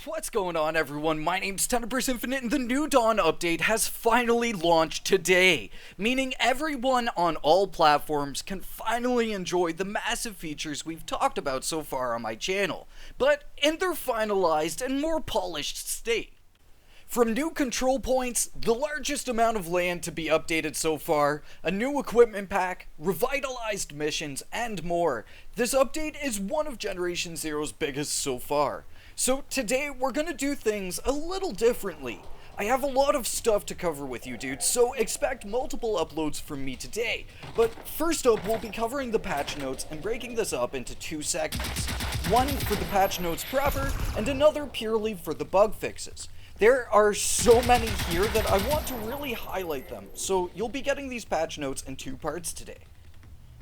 What's going on, everyone? My name's Tenebris Infinite, and the New Dawn update has finally launched today, meaning everyone on all platforms can finally enjoy the massive features we've talked about so far on my channel, but in their finalized and more polished state. From new control points, the largest amount of land to be updated so far, a new equipment pack, revitalized missions, and more, this update is one of Generation Zero's biggest so far. So today we're gonna do things a little differently. I have a lot of stuff to cover with you dudes, so expect multiple uploads from me today. But first up, we'll be covering the patch notes and breaking this up into two segments. One for the patch notes proper, and another purely for the bug fixes. There are so many here that I want to really highlight them, so you'll be getting these patch notes in two parts today.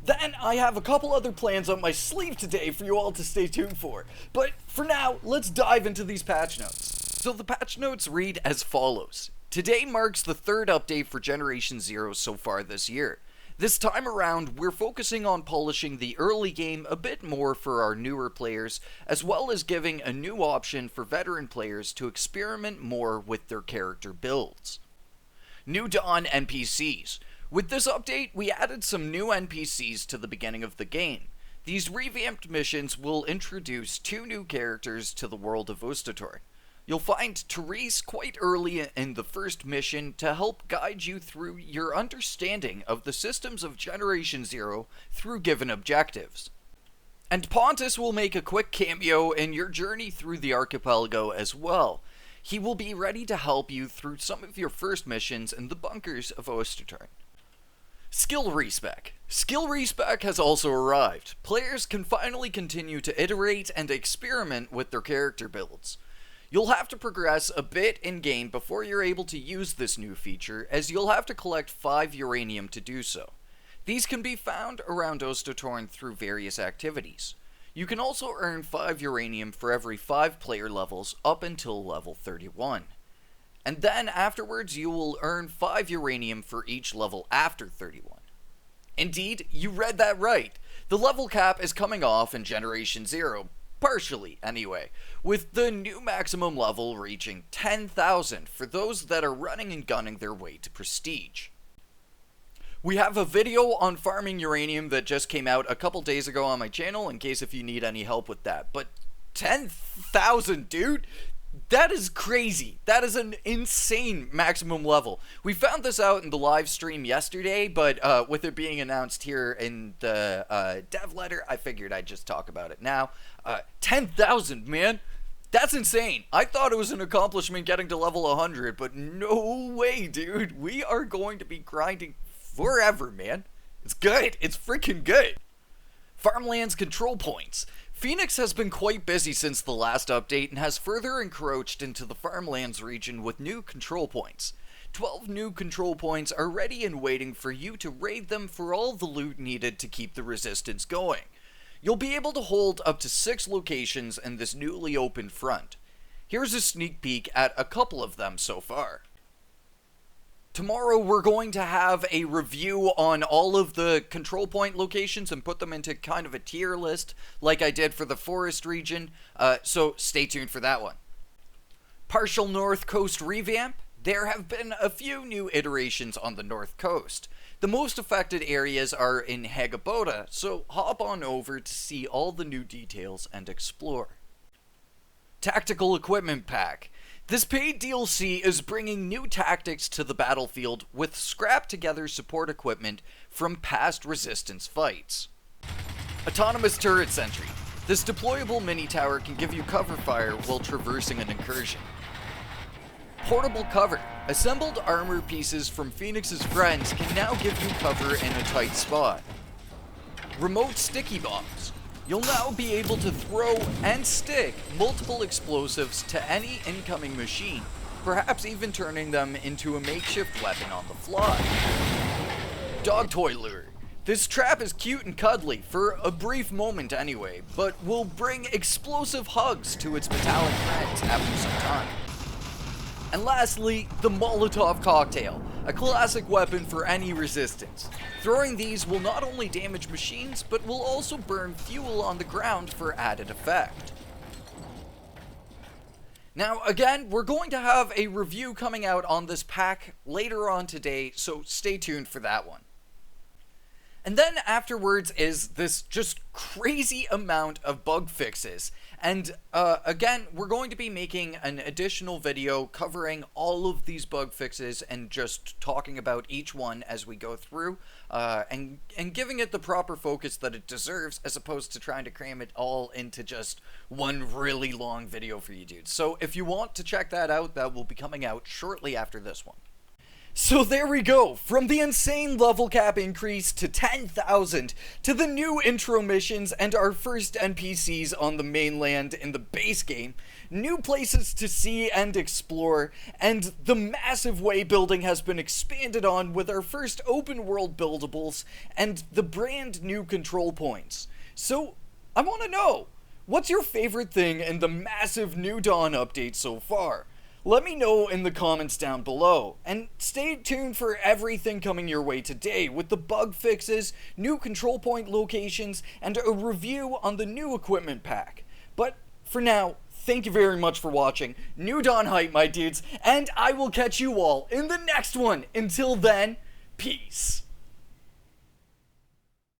Then I have a couple other plans up my sleeve today for you all to stay tuned for. But for now, let's dive into these patch notes. So the patch notes read as follows. Today marks the third update for Generation Zero so far this year. This time around, we're focusing on polishing the early game a bit more for our newer players, as well as giving a new option for veteran players to experiment more with their character builds. New Dawn NPCs. With this update, we added some new NPCs to the beginning of the game. These revamped missions will introduce two new characters to the world of Ostator. You'll find Therese quite early in the first mission to help guide you through your understanding of the systems of Generation Zero through given objectives. And Pontus will make a quick cameo in your journey through the archipelago as well. He will be ready to help you through some of your first missions in the bunkers of Ostator. Skill Respec. Skill Respec has also arrived. Players can finally continue to iterate and experiment with their character builds. You'll have to progress a bit in-game before you're able to use this new feature, as you'll have to collect 5 uranium to do so. These can be found around Ostator through various activities. You can also earn 5 uranium for every 5 player levels up until level 31. And then afterwards you will earn 5 uranium for each level after 31. Indeed, you read that right. The level cap is coming off in Generation Zero. Partially, anyway, with the new maximum level reaching 10,000 for those that are running and gunning their way to Prestige. We have a video on farming uranium that just came out a couple days ago on my channel, in case if you need any help with that. But 10,000, dude? That is crazy. That is an insane maximum level. We found this out in the live stream yesterday, but with it being announced here in the dev letter, I figured I'd just talk about it now. 10,000, man. That's insane. I thought it was an accomplishment getting to level 100, but no way, dude. We are going to be grinding forever, man. It's good. It's freaking good. Farmlands control points. Phoenix has been quite busy since the last update and has further encroached into the farmlands region with new control points. 12 new control points are ready and waiting for you to raid them for all the loot needed to keep the resistance going. You'll be able to hold up to 6 locations in this newly opened front. Here's a sneak peek at a couple of them so far. Tomorrow we're going to have a review on all of the control point locations and put them into kind of a tier list like I did for the forest region, so stay tuned for that one. Partial North Coast revamp. There have been a few new iterations on the North Coast. The most affected areas are in Hagaboda, so hop on over to see all the new details and explore. Tactical Equipment Pack. This paid DLC is bringing new tactics to the battlefield with scrap-together support equipment from past Resistance fights. Autonomous Turret Sentry. This deployable mini-tower can give you cover fire while traversing an incursion. Portable Cover. Assembled armor pieces from Phoenix's friends can now give you cover in a tight spot. Remote Sticky Bombs. You'll now be able to throw and stick multiple explosives to any incoming machine, perhaps even turning them into a makeshift weapon on the fly. Dog Toy Lure. This trap is cute and cuddly, for a brief moment anyway, but will bring explosive hugs to its metallic friends after some time. And lastly, the Molotov Cocktail, a classic weapon for any resistance. Throwing these will not only damage machines, but will also burn fuel on the ground for added effect. Now, again, we're going to have a review coming out on this pack later on today, so stay tuned for that one. And then afterwards is this just crazy amount of bug fixes. And again, we're going to be making an additional video covering all of these bug fixes and just talking about each one as we go through, and giving it the proper focus that it deserves, as opposed to trying to cram it all into just one really long video for you dudes. So if you want to check that out, that will be coming out shortly after this one. So there we go, from the insane level cap increase to 10,000, to the new intro missions and our first NPCs on the mainland in the base game, new places to see and explore, and the massive way building has been expanded on with our first open world buildables, and the brand new control points. So, I want to know, what's your favorite thing in the massive New Dawn update so far? Let me know in the comments down below, and stay tuned for everything coming your way today with the bug fixes, new control point locations, and a review on the new equipment pack. But for now, thank you very much for watching. New Dawn hype, my dudes, and I will catch you all in the next one. Until then, peace.